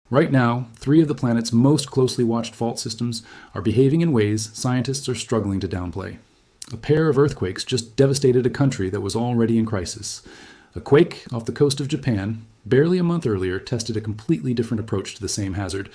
Right now, 3 of the planet's most closely watched fault systems are behaving in ways scientists are struggling to downplay. A pair of earthquakes just devastated a country that was already in crisis. A quake off the coast of Japan, barely a month earlier, tested a completely different approach to the same hazard.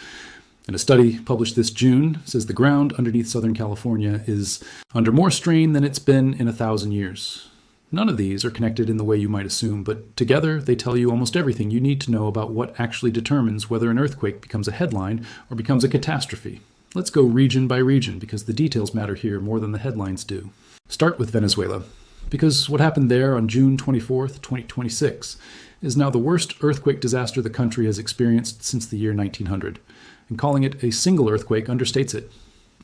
And a study published this June says the ground underneath Southern California is under more strain than it's been in 1,000 years. None of these are connected in the way you might assume, but together they tell you almost everything you need to know about what actually determines whether an earthquake becomes a headline or becomes a catastrophe. Let's go region by region, because the details matter here more than the headlines do. Start with Venezuela, because what happened there on June 24th, 2026, is now the worst earthquake disaster the country has experienced since the year 1900, and calling it a single earthquake understates it.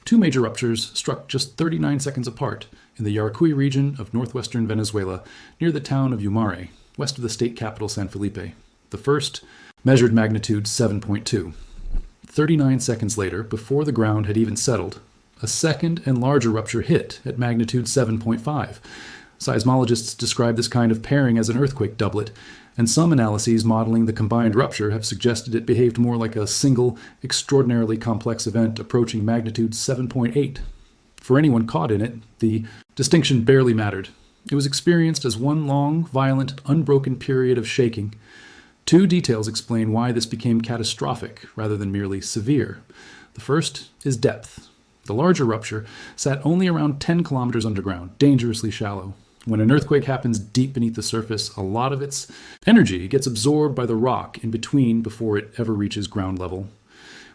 2 major ruptures struck just 39 seconds apart in the Yaracuy region of northwestern Venezuela, near the town of Yumare, west of the state capital San Felipe. The first measured magnitude 7.2. 39 seconds later, before the ground had even settled, a second and larger rupture hit at magnitude 7.5. Seismologists describe this kind of pairing as an earthquake doublet, and some analyses modeling the combined rupture have suggested it behaved more like a single, extraordinarily complex event approaching magnitude 7.8. For anyone caught in it, the distinction barely mattered. It was experienced as one long, violent, unbroken period of shaking. 2 details explain why this became catastrophic rather than merely severe. The first is depth. The larger rupture sat only around 10 kilometers underground, dangerously shallow. When an earthquake happens deep beneath the surface, a lot of its energy gets absorbed by the rock in between before it ever reaches ground level.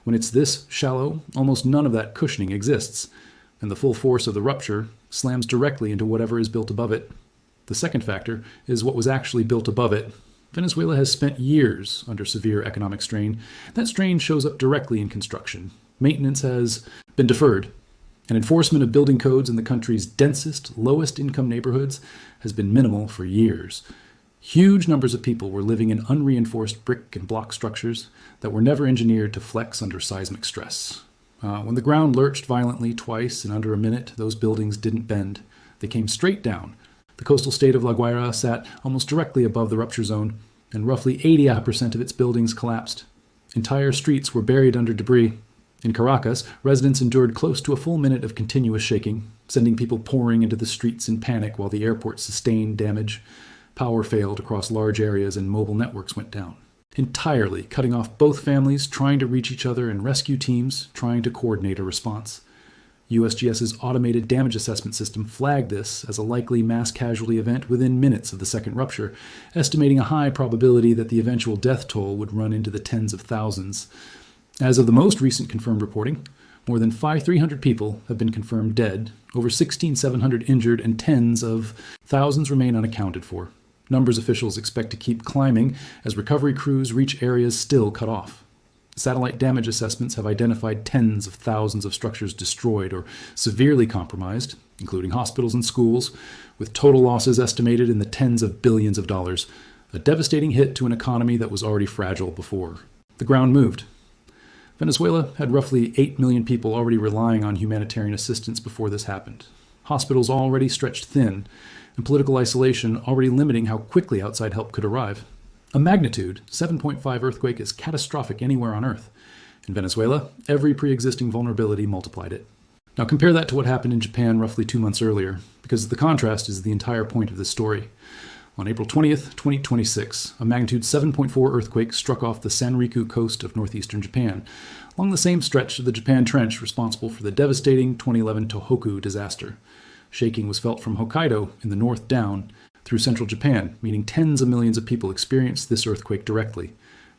When it's this shallow, almost none of that cushioning exists, and the full force of the rupture slams directly into whatever is built above it. The second factor is what was actually built above it. Venezuela has spent years under severe economic strain. That strain shows up directly in construction. Maintenance has been deferred, and enforcement of building codes in the country's densest, lowest income neighborhoods has been minimal for years. Huge numbers of people were living in unreinforced brick and block structures that were never engineered to flex under seismic stress. When the ground lurched violently twice in under a minute, those buildings didn't bend. They came straight down. The coastal state of La Guaira sat almost directly above the rupture zone, and roughly 80% of its buildings collapsed. Entire streets were buried under debris. In Caracas, residents endured close to a full minute of continuous shaking, sending people pouring into the streets in panic while the airport sustained damage. Power failed across large areas and mobile networks went down, entirely cutting off both families trying to reach each other and rescue teams trying to coordinate a response. USGS's automated damage assessment system flagged this as a likely mass casualty event within minutes of the second rupture, estimating a high probability that the eventual death toll would run into the tens of thousands. As of the most recent confirmed reporting, more than 300 people have been confirmed dead, over 16,700 injured, and tens of thousands remain unaccounted for. Numbers officials expect to keep climbing as recovery crews reach areas still cut off. Satellite damage assessments have identified tens of thousands of structures destroyed or severely compromised, including hospitals and schools, with total losses estimated in the tens of billions of dollars, a devastating hit to an economy that was already fragile before. The ground moved. Venezuela had roughly 8 million people already relying on humanitarian assistance before this happened. Hospitals already stretched thin, and political isolation already limiting how quickly outside help could arrive. A magnitude 7.5 earthquake is catastrophic anywhere on Earth. In Venezuela, every pre-existing vulnerability multiplied it. Now compare that to what happened in Japan roughly 2 months earlier, because the contrast is the entire point of this story. On April 20th, 2026, a magnitude 7.4 earthquake struck off the Sanriku coast of northeastern Japan, along the same stretch of the Japan Trench responsible for the devastating 2011 Tohoku disaster. Shaking was felt from Hokkaido in the north down through central Japan, meaning tens of millions of people experienced this earthquake directly.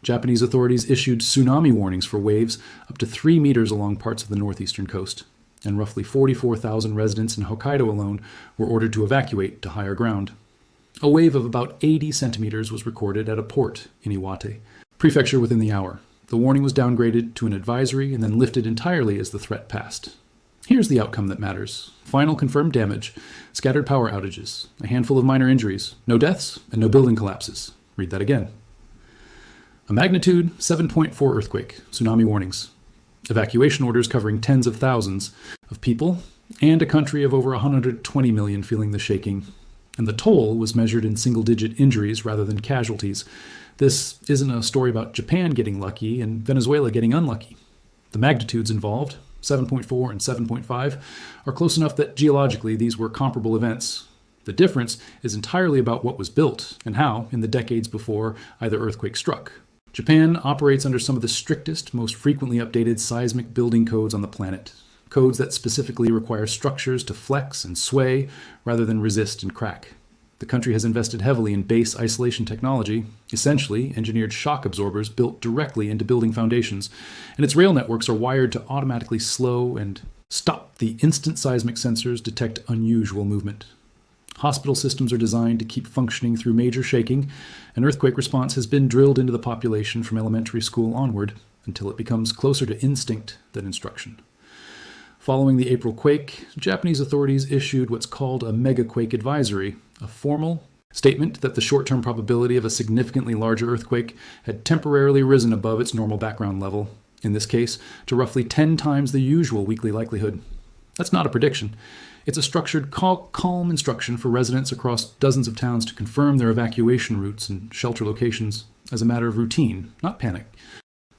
Japanese authorities issued tsunami warnings for waves up to 3 meters along parts of the northeastern coast, and roughly 44,000 residents in Hokkaido alone were ordered to evacuate to higher ground. A wave of about 80 centimeters was recorded at a port in Iwate Prefecture within the hour. The warning was downgraded to an advisory and then lifted entirely as the threat passed. Here's the outcome that matters. Final confirmed damage, scattered power outages, a handful of minor injuries, no deaths, and no building collapses. Read that again. A magnitude 7.4 earthquake, tsunami warnings, evacuation orders covering tens of thousands of people, and a country of over 120 million feeling the shaking. And the toll was measured in single-digit injuries rather than casualties, This isn't a story about Japan getting lucky and Venezuela getting unlucky. The magnitudes involved, 7.4 and 7.5, are close enough that geologically these were comparable events. The difference is entirely about what was built and how in the decades before either earthquake struck. Japan operates under some of the strictest, most frequently updated seismic building codes on the planet. Codes that specifically require structures to flex and sway rather than resist and crack. The country has invested heavily in base isolation technology, essentially engineered shock absorbers built directly into building foundations, and its rail networks are wired to automatically slow and stop the instant seismic sensors detect unusual movement. Hospital systems are designed to keep functioning through major shaking, and earthquake response has been drilled into the population from elementary school onward until it becomes closer to instinct than instruction. Following the April quake, Japanese authorities issued what's called a megaquake advisory, a formal statement that the short-term probability of a significantly larger earthquake had temporarily risen above its normal background level, in this case, to roughly 10 times the usual weekly likelihood. That's not a prediction. It's a structured, calm instruction for residents across dozens of towns to confirm their evacuation routes and shelter locations as a matter of routine, not panic.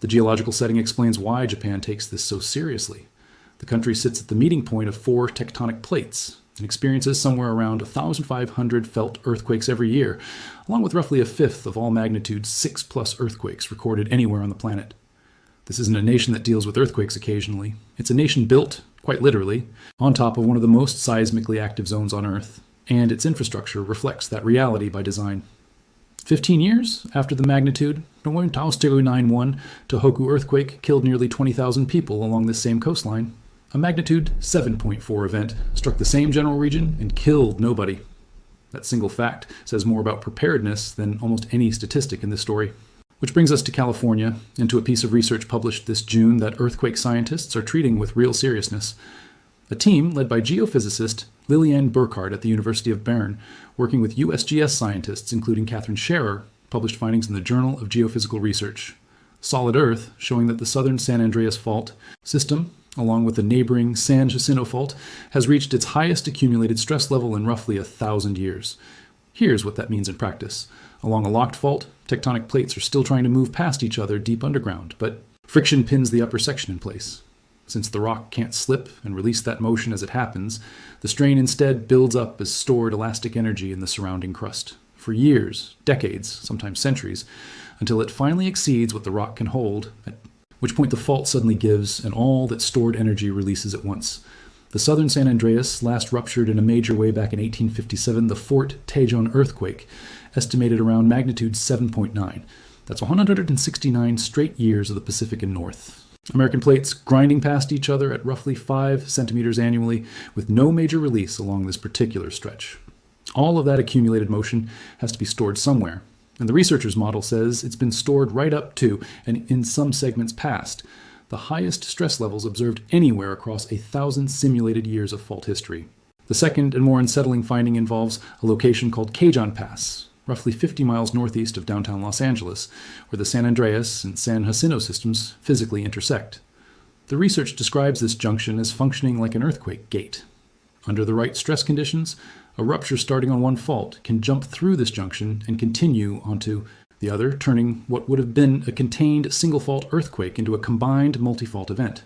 The geological setting explains why Japan takes this so seriously. The country sits at the meeting point of 4 tectonic plates and experiences somewhere around 1,500 felt earthquakes every year, along with roughly a fifth of all magnitude 6+ earthquakes recorded anywhere on the planet. This isn't a nation that deals with earthquakes occasionally. It's a nation built, quite literally, on top of one of the most seismically active zones on Earth, and its infrastructure reflects that reality by design. 15 years after the magnitude 9.91 Tohoku earthquake killed nearly 20,000 people along this same coastline, a magnitude 7.4 event struck the same general region and killed nobody. That single fact says more about preparedness than almost any statistic in this story. Which brings us to California, and to a piece of research published this June that earthquake scientists are treating with real seriousness. A team led by geophysicist Liliane Burkhardt at the University of Bern, working with USGS scientists including Catherine Scherer, published findings in the Journal of Geophysical Research. Solid Earth, showing that the southern San Andreas Fault system, along with the neighboring San Jacinto Fault, has reached its highest accumulated stress level in roughly 1,000 years. Here's what that means in practice. Along a locked fault, tectonic plates are still trying to move past each other deep underground, but friction pins the upper section in place. Since the rock can't slip and release that motion as it happens, the strain instead builds up as stored elastic energy in the surrounding crust. For years, decades, sometimes centuries, until it finally exceeds what the rock can hold, at which point the fault suddenly gives and all that stored energy releases at once. The southern San Andreas last ruptured in a major way back in 1857, the Fort Tejon earthquake, estimated around magnitude 7.9. That's 169 straight years of the Pacific and North. American plates grinding past each other at roughly 5 centimeters annually, with no major release along this particular stretch. All of that accumulated motion has to be stored somewhere, and the researchers' model says it's been stored right up to, and in some segments past, the highest stress levels observed anywhere across 1,000 simulated years of fault history. The second and more unsettling finding involves a location called Cajon Pass, roughly 50 miles northeast of downtown Los Angeles, where the San Andreas and San Jacinto systems physically intersect. The research describes this junction as functioning like an earthquake gate. Under the right stress conditions, a rupture starting on one fault can jump through this junction and continue onto the other, turning what would have been a contained single-fault earthquake into a combined multi-fault event.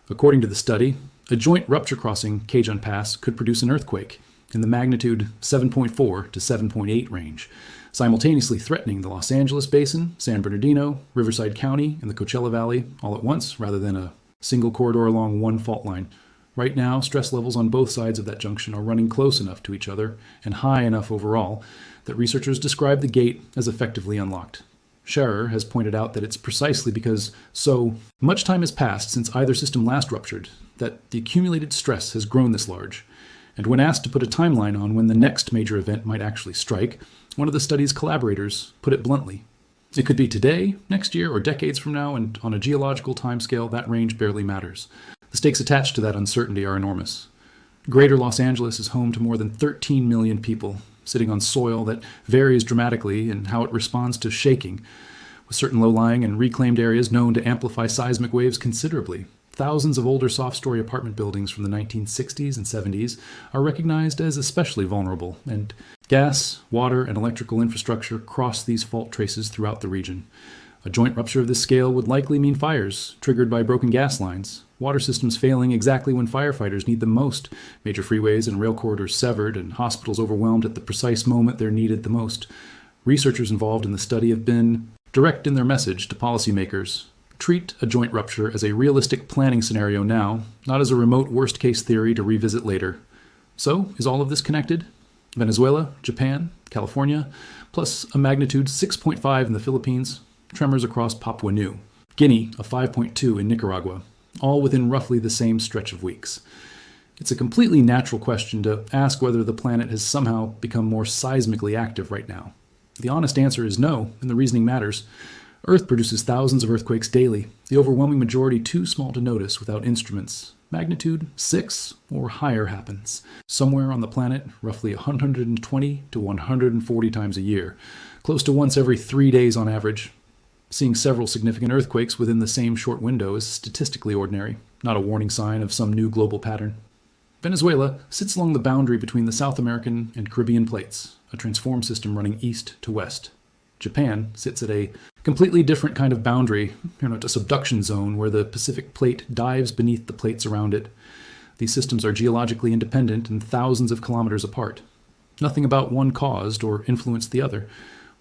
According to the study, a joint rupture crossing Cajon Pass could produce an earthquake in the magnitude 7.4 to 7.8 range, simultaneously threatening the Los Angeles Basin, San Bernardino, Riverside County, and the Coachella Valley all at once, rather than a single corridor along one fault line. Right now, stress levels on both sides of that junction are running close enough to each other, and high enough overall, that researchers describe the gate as effectively unlocked. Scherer has pointed out that it's precisely because so much time has passed since either system last ruptured that the accumulated stress has grown this large. And when asked to put a timeline on when the next major event might actually strike, one of the study's collaborators put it bluntly. It could be today, next year, or decades from now, and on a geological timescale, that range barely matters. The stakes attached to that uncertainty are enormous. Greater Los Angeles is home to more than 13 million people, sitting on soil that varies dramatically in how it responds to shaking, with certain low-lying and reclaimed areas known to amplify seismic waves considerably. Thousands of older soft-story apartment buildings from the 1960s and 70s are recognized as especially vulnerable, and gas, water, and electrical infrastructure cross these fault traces throughout the region. A joint rupture of this scale would likely mean fires triggered by broken gas lines, water systems failing exactly when firefighters need them most, major freeways and rail corridors severed, and hospitals overwhelmed at the precise moment they're needed the most. Researchers involved in the study have been direct in their message to policymakers. Treat a joint rupture as a realistic planning scenario now, not as a remote worst-case theory to revisit later. So, is all of this connected? Venezuela, Japan, California, plus a magnitude 6.5 in the Philippines, tremors across Papua New Guinea, a 5.2 in Nicaragua, all within roughly the same stretch of weeks. It's a completely natural question to ask whether the planet has somehow become more seismically active right now. The honest answer is no, and the reasoning matters. Earth produces thousands of earthquakes daily, the overwhelming majority too small to notice without instruments. Magnitude 6 or higher happens somewhere on the planet roughly 120 to 140 times a year, close to once every 3 days on average. Seeing several significant earthquakes within the same short window is statistically ordinary, not a warning sign of some new global pattern. Venezuela sits along the boundary between the South American and Caribbean plates, a transform system running east to west. Japan sits at a completely different kind of boundary, a subduction zone where the Pacific plate dives beneath the plates around it. These systems are geologically independent and thousands of kilometers apart. Nothing about one caused or influenced the other.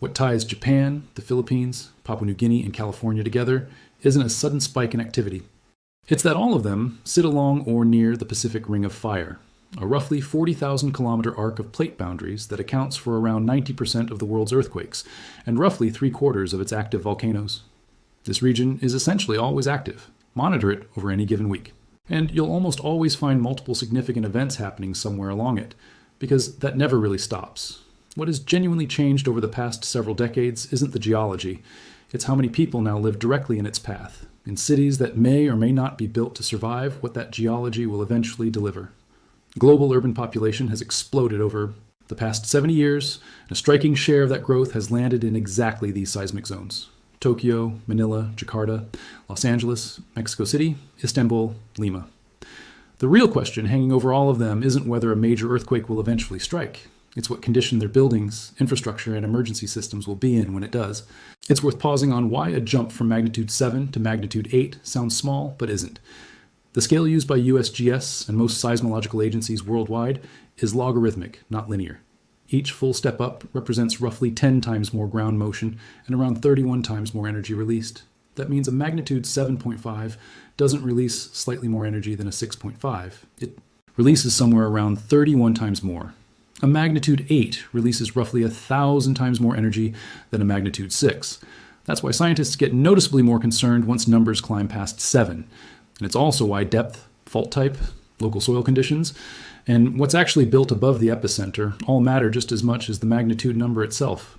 What ties Japan, the Philippines, Papua New Guinea, and California together isn't a sudden spike in activity. It's that all of them sit along or near the Pacific Ring of Fire, a roughly 40,000 kilometer arc of plate boundaries that accounts for around 90% of the world's earthquakes and roughly 3/4 of its active volcanoes. This region is essentially always active. Monitor it over any given week. And you'll almost always find multiple significant events happening somewhere along it, because that never really stops. What has genuinely changed over the past several decades isn't the geology, it's how many people now live directly in its path, in cities that may or may not be built to survive what that geology will eventually deliver. Global urban population has exploded over the past 70 years, and a striking share of that growth has landed in exactly these seismic zones: Tokyo, Manila, Jakarta, Los Angeles, Mexico City, Istanbul, Lima. The real question hanging over all of them isn't whether a major earthquake will eventually strike. It's what condition their buildings, infrastructure, and emergency systems will be in when it does. It's worth pausing on why a jump from magnitude 7 to magnitude 8 sounds small, but isn't. The scale used by USGS and most seismological agencies worldwide is logarithmic, not linear. Each full step up represents roughly 10 times more ground motion and around 31 times more energy released. That means a magnitude 7.5 doesn't release slightly more energy than a 6.5. It releases somewhere around 31 times more. A magnitude 8 releases roughly 1,000 times more energy than a magnitude 6. That's why scientists get noticeably more concerned once numbers climb past 7. And it's also why depth, fault type, local soil conditions, and what's actually built above the epicenter all matter just as much as the magnitude number itself.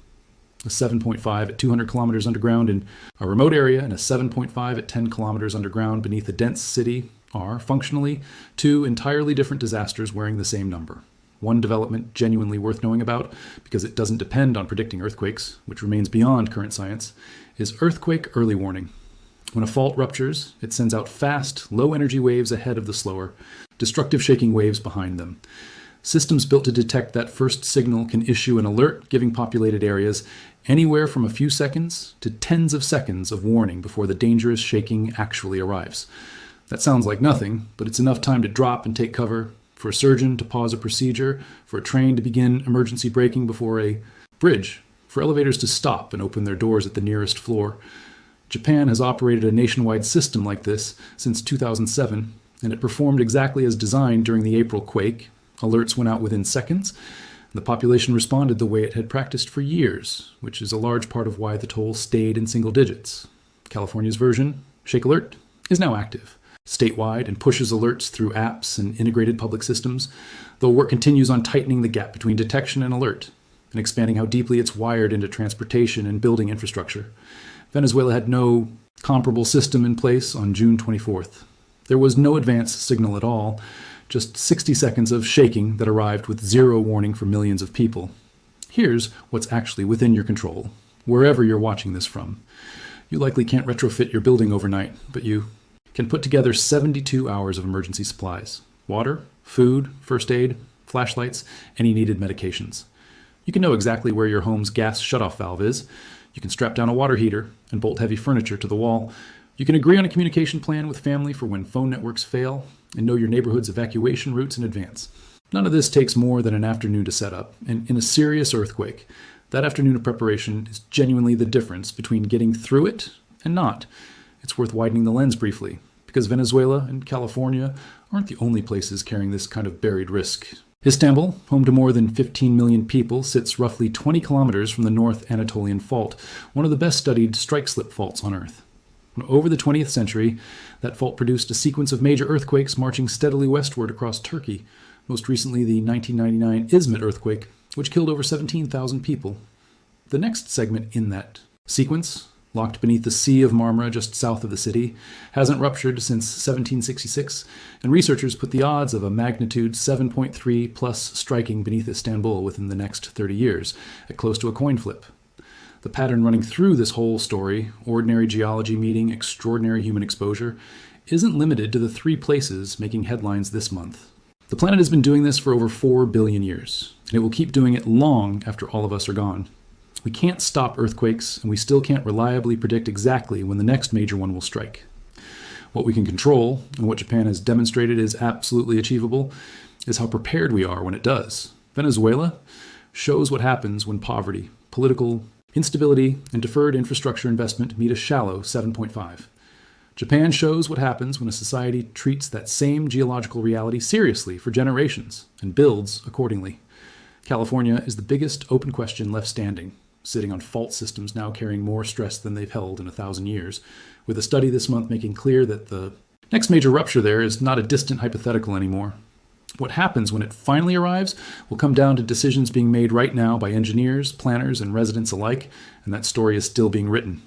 A 7.5 at 200 kilometers underground in a remote area and a 7.5 at 10 kilometers underground beneath a dense city are, functionally, two entirely different disasters wearing the same number. One development genuinely worth knowing about, because it doesn't depend on predicting earthquakes, which remains beyond current science, is earthquake early warning. When a fault ruptures, it sends out fast, low-energy waves ahead of the slower, destructive shaking waves behind them. Systems built to detect that first signal can issue an alert, giving populated areas anywhere from a few seconds to tens of seconds of warning before the dangerous shaking actually arrives. That sounds like nothing, but it's enough time to drop and take cover, for a surgeon to pause a procedure, for a train to begin emergency braking before a bridge, for elevators to stop and open their doors at the nearest floor. Japan has operated a nationwide system like this since 2007, and it performed exactly as designed during the April quake. Alerts went out within seconds, and the population responded the way it had practiced for years, which is a large part of why the toll stayed in single digits. California's version, Shake Alert, is now active, statewide, and pushes alerts through apps and integrated public systems, though work continues on tightening the gap between detection and alert, and expanding how deeply it's wired into transportation and building infrastructure. Venezuela had no comparable system in place on June 24th. There was no advance signal at all, just 60 seconds of shaking that arrived with zero warning for millions of people. Here's what's actually within your control, wherever you're watching this from. You likely can't retrofit your building overnight, but you can put together 72 hours of emergency supplies: water, food, first aid, flashlights, any needed medications. You can know exactly where your home's gas shutoff valve is. You can strap down a water heater and bolt heavy furniture to the wall. You can agree on a communication plan with family for when phone networks fail and know your neighborhood's evacuation routes in advance. None of this takes more than an afternoon to set up, and in a serious earthquake, that afternoon of preparation is genuinely the difference between getting through it and not. It's worth widening the lens briefly, because Venezuela and California aren't the only places carrying this kind of buried risk. Istanbul, home to more than 15 million people, sits roughly 20 kilometers from the North Anatolian Fault, one of the best studied strike-slip faults on Earth. Over the 20th century, that fault produced a sequence of major earthquakes marching steadily westward across Turkey, most recently the 1999 Izmit earthquake, which killed over 17,000 people. The next segment in that sequence, locked beneath the Sea of Marmara just south of the city, hasn't ruptured since 1766, and researchers put the odds of a magnitude 7.3 plus striking beneath Istanbul within the next 30 years at close to a coin flip. The pattern running through this whole story, ordinary geology meeting extraordinary human exposure, isn't limited to the 3 places making headlines this month. The planet has been doing this for over 4 billion years, and it will keep doing it long after all of us are gone. We can't stop earthquakes, and we still can't reliably predict exactly when the next major one will strike. What we can control, and what Japan has demonstrated is absolutely achievable, is how prepared we are when it does. Venezuela shows what happens when poverty, political instability, and deferred infrastructure investment meet a shallow 7.5. Japan shows what happens when a society treats that same geological reality seriously for generations and builds accordingly. California is the biggest open question left standing, sitting on fault systems now carrying more stress than they've held in 1,000 years, with a study this month making clear that the next major rupture there is not a distant hypothetical anymore. What happens when it finally arrives will come down to decisions being made right now by engineers, planners, and residents alike, and that story is still being written.